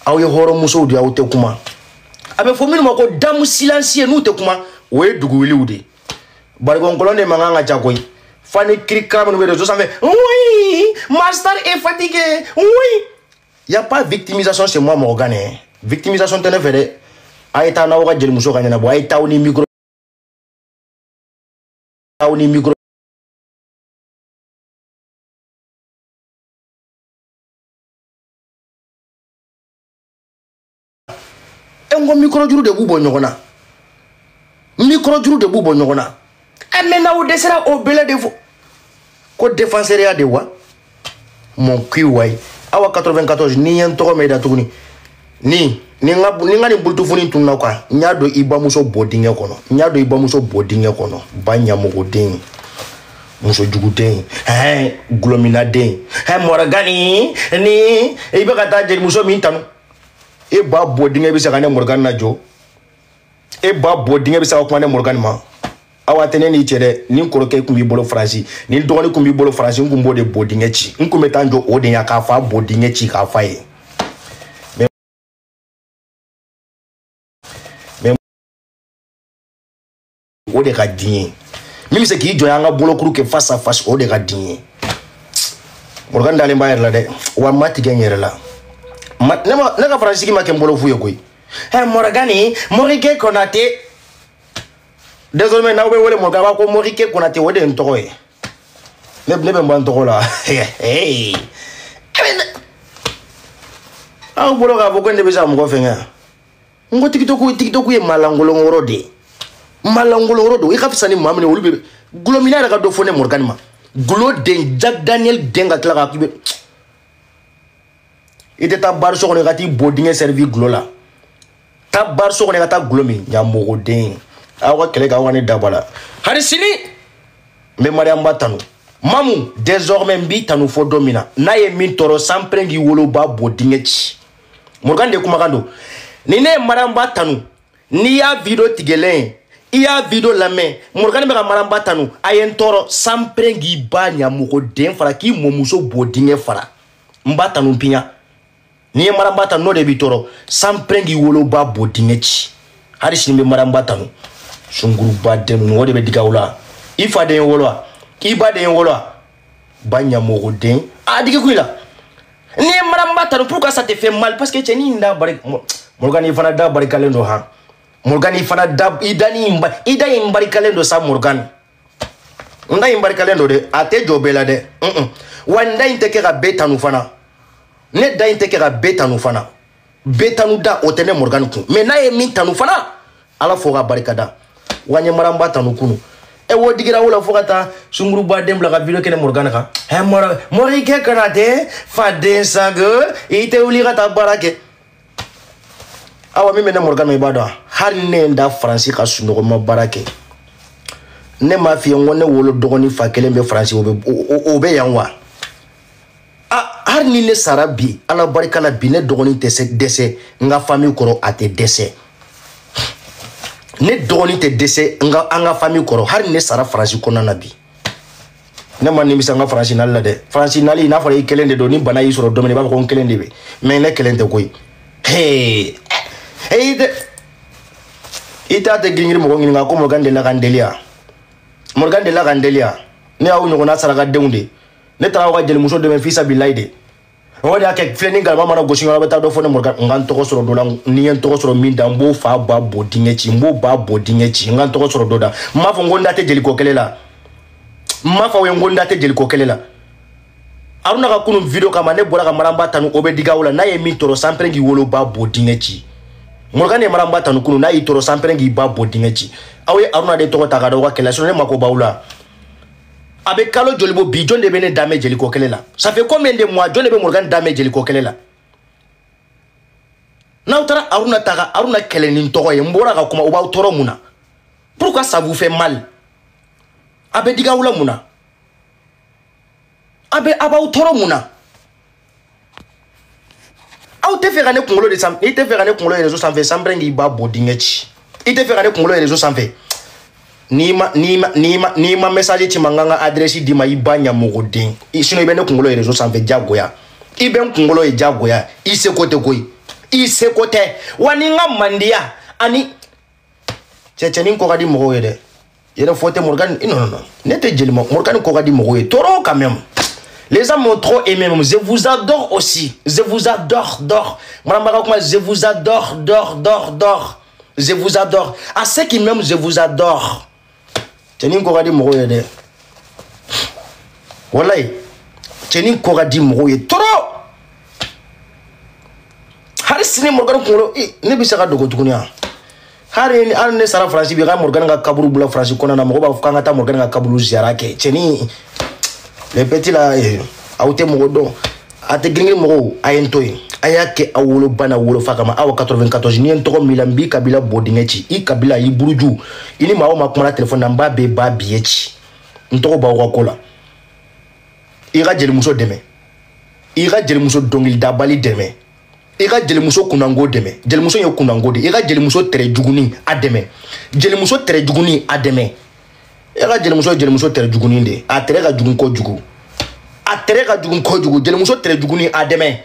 aw ye horo muso di aw te kuma abe fo minnu ma ko damu silencieux n'u te kuma o ye dugu wiliw de bari kolon de mankan ka ca koyi fani kirika minnu bɛ réseau sanfɛ oui ma star est fatiguée oui y a pas victimisation chez moi Morgan victimisation tɛ ne fɛ dɛ a ye taa n'aw ka jelimuso ka ɲɛnabɔ a ye taa aw ni micro ngo micro juru de b'u bɔ ɲɔgɔn na micro juru de b'u bɔ ɲɔgɔn na mais n'aw dɛsɛra o bɛɛ de fɔ ko défenseur de wa mon cul way awa 94 ni yen tɔgɔ mɛ da tuguni ni nga ni bultufuni tunna kwa nya do ibamuso bodinge kono nya do ibamuso bodinge kono ba nyamugo den muso jugu den glomina den Morgani ni e be kata jeli muso min tanu e ba bodinge bi saka ne Morgan na jo e ba bodinge bi saka kuma ne Morgan ma awa tene ni chere ni koroke kumbi bolo franci ni dogoni kumbi bolo franci ngumbo de bodinge chi nkume tanjo o de ya ka fa bodinge chi ka fa e o de ka din mimi se ki joya nga bolo kuru ke face à face o de ka din Morgan dalen ba yere la de wa mati gen yere la ne ka franci ki ma ke bolo fuye koy Morgani Morike Konaté désormais na be wole Morgan ba ko Morike Konaté o de ntoko e ne be mban toko la aw bolo ga boko ndebe sa mo ko fenga ngo tiktok ye malangolo ngoro de malangolo ngoro do ikafisa ni mamne olubi glomina ka do fone Morgan ma glo den Jack Daniel denga kla ka kibe ite ta bar so ko ne gati bodinge servi glo la ta bar so ko ne gata glomi ya mogo den awa kele ka wani dabala hari sini me Mariam Batanu mamu désormais mbi tanu fo domina na ye min toro samprengi wolo ba bodinge chi Morgan de kuma kando ni ne Mariam Batanu ni ya video tigelen iya video lame Morgan be ka Mariam Batanu ayen toro samprengi ba nya mogo den fara ki momuso bodinge fara Mbatanu pinya ni ye Mariam Batanu no de bitoro samprengi wolo ba bodinge chi hari sini be Mariam Batanu sunguru ba den no de be digawla ifa den wolo iba den wolo banya mogo den adigi kuila ni ye Mariam Batanu pourquoi ça te fait mal parce que teni nda bari Morgan ifana da bari kalendo ha Morgan ifana da ida imbari kalendo sa Morgan nda imbari kalendo de ate jobela de wanda inteke ga betanu fana ne da inteke ga betanu fana betanu da otene Morgan ku mais na ye min tanu fana ala fo ga barikada wanye Mariam Batanu kunu e wodigira wala fo kata sunguru ba dem la ga video kene Morgan ka Morike Konaté fa den sangue ite uli ga ta barake awa mi mena Morgan ibada har ne nda franci ka sunogo ma barake ne ma fi ngone wolo dogoni fa kelen be franci obe yanwa har ni ne sarabi ala barika la bi ne dogoni te se dese nga famille koro ate dese ne dogoni te dese nga anga famille koro har ne sara franci kona nabi ne man ni misanga franci nalla de franci nali na fara kelen de do ni bana yi soro domine ba ko kelen de be mais ne kelen te koy ita te gingiri mo ngi nga ko Morgan de la Candelia ne awu nyoko na saraga deunde ne tara ko jeli muso de men fisa bilaide o de ak fleni ngal mama na gosi ngala beta do fone Morgan ngan to ko soro do la ni en to ko soro min dambo fa ba bodinge chi mbo ba bodinge chi ngan to ko soro do da ma fo ngonda te jeli ko kelela ma fa we ngonda te jeli ko kelela aruna ka kunu video kama ne bora ka Mariam Batanu obe digawula na ye mi toro samprengi wolo ba bodinge chi Morgan e Mariam Batanu kunu na yi toro samprengi ba bodinge chi awe aruna de to ta ga do ka kela so ne mako baula avec Kalo Jolibo bi John de bene dame jeli ko kelela ça fait combien de mois John de Morgan dame jeli ko kelela na utara aruna taga aruna keleni to ye mbora ka kuma uba toro muna pourquoi ça vous fait mal abe diga wula muna abe aba toro muna aw te fe gane kungolo de sam ite fe gane kungolo rezo sanfe sambrengi ba bodingechi ite fe gane kungolo rezo sanfe ni ma message ti manganga adresse di ma ibanya mogodin sino ibene kungolo rezo sanfe jagoya iben kungolo e jagoya ise kote koy I se kote waninga mandia ani tchétchénin ko gadi mo yede yede fote Morgan non n'était jelimo Morgan ko gadi mo toro quand même. Les gens m'ont trop aimé, je vous adore aussi. Je vous adore, je vous adore, dors. Je vous adore. À ceux qui m'aiment, je vous adore. Tchénin Koradi Mouroye. Wallahi. Tchénin Koradi Mouroye. Trop. Harisini Morgan Kolo. Ne bisaka dogo tukunya. Hari ne sara Franci bi ga Morgan ga kaburu bula Franci kona na mogo ba fukanga ta Morgan ga kaburu ziarake. Tchénin. Les petits là, aouté modo, a te gringé moro, a entoy, ayake a wolo bana wolo fakama, awa 94, ni entoko milambi kabila bodingechi, i kabila i buruju, ini mao makumala telefone namba be ba biechi, ntoko ba wakola. Ira jeli muso deme, ira jeli muso dongil dabali deme, ira jeli muso kunango deme, jeli muso yo kunango de, ira jeli muso tere juguni ademe, jeli muso tere juguni ademe. Ega jeli muso tere juguni de a tere ka jugun ko jugu a tere ka jugun ko jugu jeli muso tere juguni a deme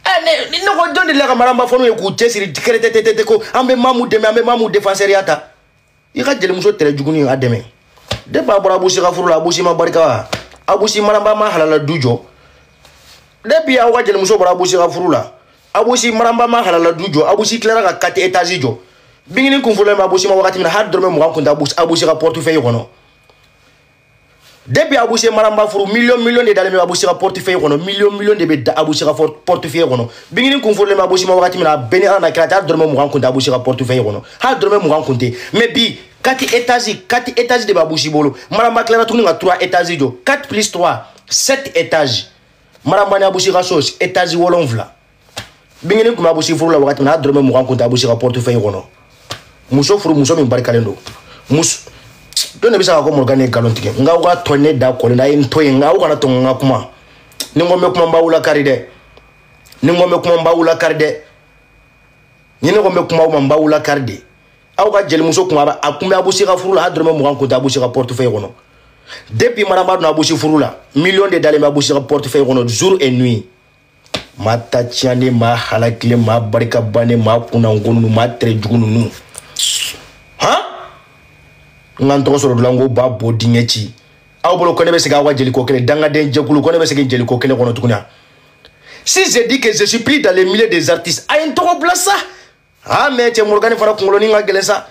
ne ko don de la maramba fonu e ku tesiri tikerete ko ambe mamu deme ambe mamu défenseur yata ega jeli muso tere juguni a deme de ba bora busi ka furu la busi ma barika abusi maramba ma halala dujo de bi awa jeli muso bora busi ka furu la abusi maramba ma halala dujo abusi clara ka 4 étages jo bingini kunfule ma busi ma wakati mina har dorme mo kunda abusi ka portefeuille kono depuis abusi maramba furu million de dalé abusi ka portefeuille kono million de be abusi ka portefeuille kono bingini kunfule ma busi ma wakati mina beni ana krata har dorme mo kunda abusi ka portefeuille kono har dorme mo kunte mais bi 4 étages de babusi bolo maramba clara tuni nga 3 étages jo 4 plus 3 7 étages maramba ni abusi ka sos étages wolonvla bingini kuma abusi furu la wakati mina har dorme mo kunda abusi ka portefeuille kono muso furu muso min barikalendo mus done bisa ko Morgan galon tike nga wa tonne da ko na yin toy nga wa na tonga kuma ni ngome kuma mbawula karide ni ngome kuma mbawula karide ni ngome kuma mbawula karide aw ga jeli muso kuma akuma abusi ka furu la hadrome mo ko da abusi ka portefeuille kono depuis maramba na abusi furu la million de dalé ma abusi ka portefeuille kono jour et nuit mata tiane ma halakile ma barika bane ma kuna ngonu ma tre jugunu ngan to so lango ba bodingechi aw bolo ko ne be se ga wajeli ko kele danga den jekulu ko ne be se ge jeli ko kele kono tukunya si je dis que je suis pris dans les milliers des artistes ay to blassa mais te Morgan fara kungolo ni ngagele sa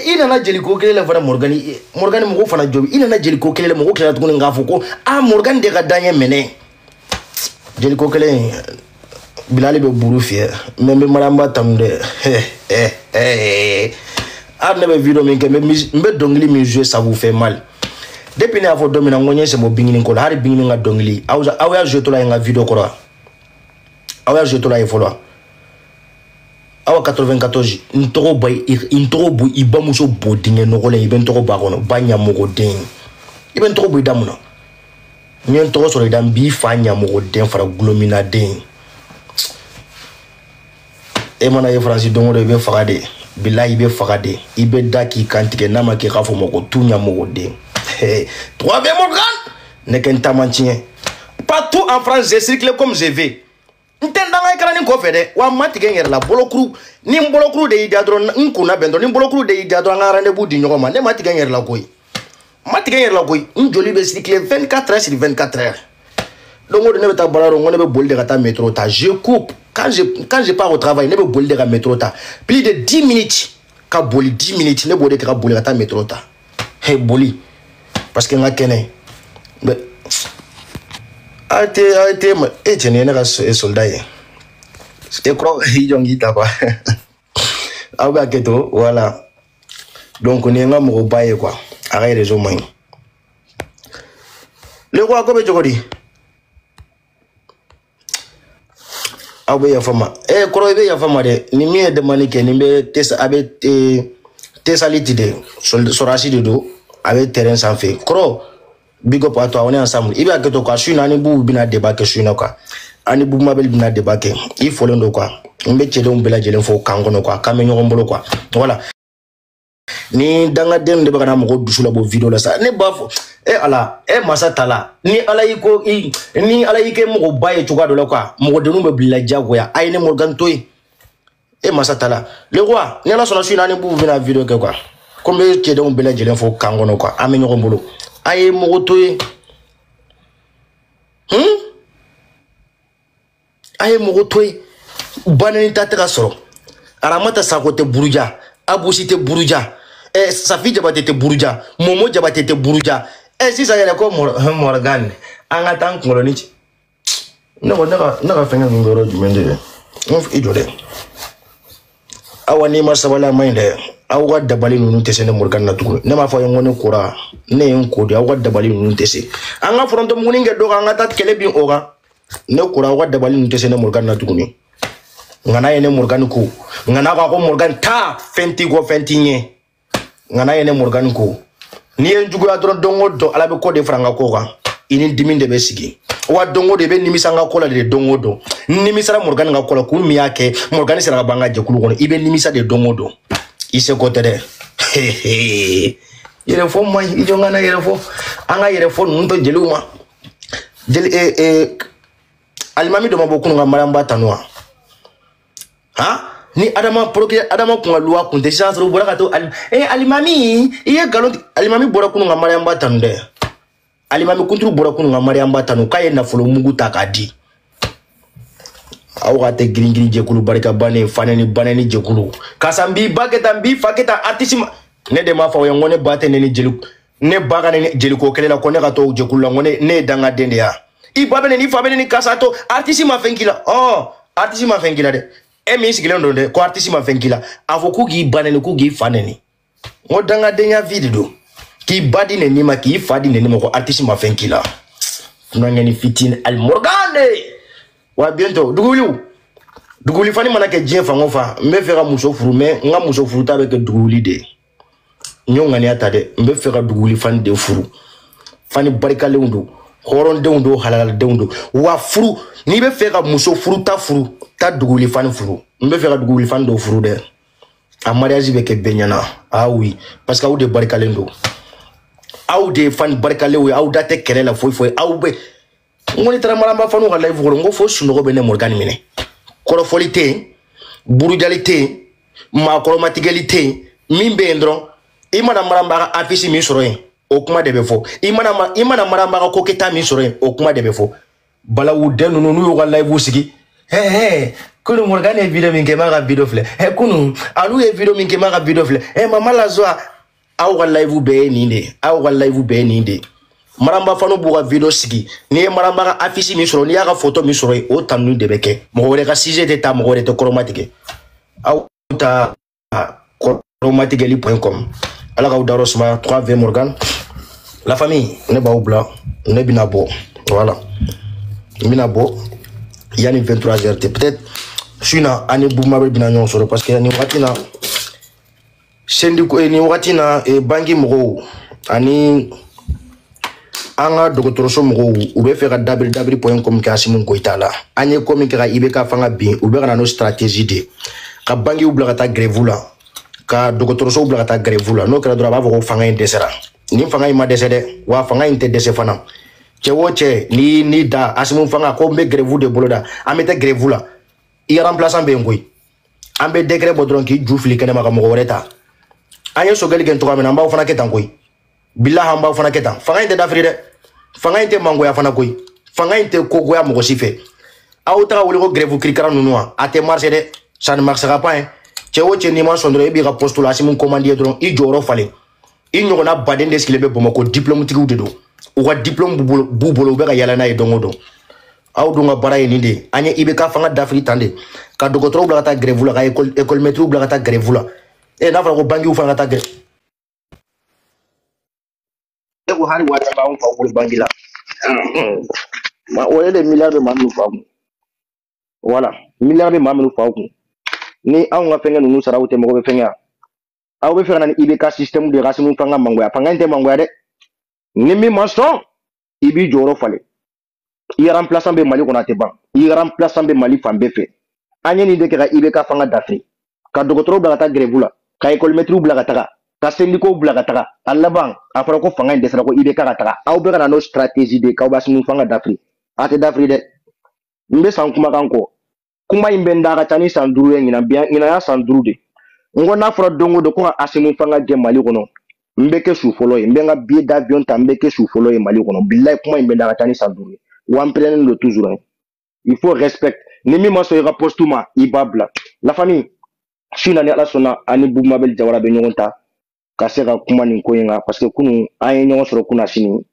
ina na jeli ko kele le fara Morgan mo fana jobi ina na jeli ko kele mo ko kele tukunya ngafo ko Morgan de ga danye mene jeli ko kele bilali be buru fie membe maramba tamde never vidéo mais me dongli mi jouer ça vous fait mal depuis ne avo domina ngonye se mo bingini ko hari bingini nga dongli awya je to la nga vidéo ko awya je to la follow awa 94 intoro boy ibamuso bodinge no gole iben toro ba kono banya mogo den iben toro boy damuna nyen toro so dam bi fanya mogo den fara glomina den e mana ye France dongo de be fagade billahi be fagade ibe daki kantike nama ke khafo moko tunya moko de 3V Morgan ne ken tamantien partout en France je circule comme je vais ntendanga ekrani ko fede wa matike ngere la bolokru ni bolokru de idadro nkuna bendo ni bolokru de idadro nga rendez-vous di nyoma ne matike ngere la koy njoli be circule 24 heures sur 24 heures donc on ne veut pas balaro on ne veut bolder à ta métro ta je coupe quand je pars au travail ne veut bolder à métro ta plus de 10 minutes ka boli 10 minutes ne bolder ka bolder à ta métro ta hey boli parce que nga kene mais ate et tene na soldat je crois yongi taba aba keto voilà donc on est nga mo baye quoi arrête les hommes le roi ko be jogodi abe ya fama koro be ya fama de ni mi de manike ni be tesa abe tesaliti de sorasi de do abe terrain sans fait koro big up à toi on est ensemble iba keto kwa shuna ni bu bina débat ke shuna kwa ani bu mabel bina débat ke il faut le ndo kwa mbe chede on bela jele fo kangono kwa kamenyo ngombolo kwa voilà ni danga den de baka mo dusula bo video la sa ne bafo ala masa tala ni ala iko ni ala ike mo baye chuga do la kwa mo de no be bila jago ya ay ne Morgan toy masa tala le roi ni ala sona suina ni bu vina video ke quoi comme ke de on bela jelen fo kangono quoi ame no mbolo ay mo toy ay mo toy banani tatera soro aramata sakote buruja abusi te buruja safi jabate te buruja momo jabate te buruja si ça yele ko Morgan anga tan ngoloni no fenga ngoro jumende on idole awani masabala mainde awa dabali nunu tese ne Morgan na tuku ne ma fa ngone kura ne en kodi awa dabali nunu tese anga fronto muninge do anga tat kele bi oga ne kura awa dabali nunu tese ne Morgan na tuku ni ngana yene Morgan ko ngana ko Morgan ta fenti go fentinye ngana yene Morgan ko ni en jugo adron dongo do ala be ko de franga ko ga ini diminde be sigi wa dongo de be nimisa nga ko la de dongo do nimisa Morgan nga ko la ku mi yake Morgan sera ga banga je kulu kono ibe nimisa de dongo do ise ko tede yere fo moy ijo ngana yere fo anga yere fo nunto jeluma jel alimami do maboko nga maramba tanwa ni adama proke adama kunga luwa kunte chance bora kato alimami iye galon alimami bora kunu nga mariamba tande alimami kuntru bora kunu nga mariamba tanu kaye na folo mugu takadi awa te gringiri jekulu barika bane faneni baneni jekulu kasambi baketa mbi faketa artisima ne de ma fa ngone bate ne jelu ne baga ne jelu ko kelela ko ne kato jekulu la ngone ne danga dende ya ibabe ni fa bene ni kasato artisima fenkila artisima fenkila de mi sigile ndonde ko artisima fenkila avoku gi banene ku gi faneni ngodanga denya video ki badi ne nima ki fadi ne nima ko artisima fenkila tunangeni fitin al Morgane wa bientôt duguli fani manake jien fango fa mbe fera muso furu me nga muso furu ta be ke duguli de nyonga ni ata de mbe fera duguli fani de furu fani barika lewndo horon dewndo halal dewndo wa furu ni be fera muso furu ta duguli fani furu mbe fera duguli fani do furu de a mariage be ke benyana oui parce que ou de barika lendo ou de fani barika lewe ou date kelela foi ou be ngoni tara maramba fanu ga live ngo fo suno be ne Morgan mine koro folite burujalité ma chromaticalité mimbe ndro imana maramba afisi mi soro o kuma de be fo imana maramba ko keta mi soro o kuma de be fo bala wu de nunu yo ga live sigi kunu Morgan e video min ke ma ga video fle kunu alu e video min ke ma ga video fle mama la zo aw ga live be ni de maramba fanu buga video sigi ni maramba ga afisi mi soro ni ya ga photo mi soro o tanu de beke mo wore ga sujet de ta mo wore to chromatique aw ta chromatically.com ala ga udaro sma 3v Morgan la famille ne ba oubla ne binabo voilà binabo yani 23h peut-être suna ani buma be binanyo soro parce que ni watina sendi ko ni watina bangi mo ani anga dogotoroso mo ube fera www.com ka simun ko itala anye komi ka ibe ka fanga bi ube kana no stratégie de ka bangi ubla ka ta grève la ka dogotoroso ubla ka ta grève la no kala dora ba ko fanga indesera ni fanga ima desede wa fanga inte dese fana chewoche ni da asimun fanga ko be grève de boloda amete grève la i remplaçant be ngoy ambe décret bodron ki djoufli kene maka mo woreta anye so gali gen to kamena mbaw fana ketan koy billahi mbaw fana ketan fanga inte d'Afrique de fanga inte mango ya fana koy fanga inte ko goya mo sife awta woli ko grève krikara nunwa ate marché de ça ne marchera pas chewoche ni man sondre bi ga postulation mon commandier dron i joro fale i nyogona baden de skilebe bomako diplôme tigu de do o ka diplôme bubolo be ga yala na e dongodo aw dunga bara ni de anya ibe ka fanga d'Afrique tande ka dogotro bla ta grève la ka école métro bla ta grève la na fa ko bangi u fanga ta grève e ko hari wata ba on fa ko bangi la ma o les milliards de mamu fa voilà milliards de mamu fa ko ni aw nga fenga nunu sara wote mo be fenga aw be fenga ni ibe ka système de rasimu fanga mangoya fanga inte mangoya de ni mi maçon ibi joro fale i remplaçant be Mali kona te ban i remplaçant be Mali fambe fe anye ni de ka ibe ka fanga d'Afrique ka dogotoro bla ta grève la ka école métro bla ta ka sendiko bula ka taga a laban a fɔra ko fanga in dɛsɛra ko IBK ka taga aw bɛ ka na n'o stratégie de k'aw b'a sini fanga dafiri a tɛ dafiri dɛ n bɛ san kumakan kɔ kuma in bɛ n da ka ca ni san 5 ye ɲinan y'a san 5 de n ko n'a fɔra don o don ko ka Asimu fanga gɛn Mali kɔnɔ n bɛ kɛ su fɔlɔ ye n bɛ n ka billet d'avion ta n bɛ kɛ su fɔlɔ ye Mali kɔnɔ bilayi kuma in bɛ n da ka ca ni san 5 ye wa n pɛrɛnnen don toujours hein. Il faut respect ni min ma sɔn i ka poste ma i b'a bila la famille su na ni Ala sɔnna ani Bubu Mabel Jawara bɛ ɲɔgɔn ta ka se ka kuma nin ko in kan parce que kunun an ye ɲɔgɔn sɔrɔ kunna sini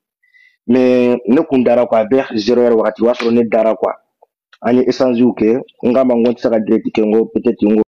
mais ne kun dara quoi a bɛ 0 heure wagati o y'a sɔrɔ ne dara quoi an ye échange kɛ n k'a ma n ko n tɛ se ka direct kɛ n ko peut-être n ko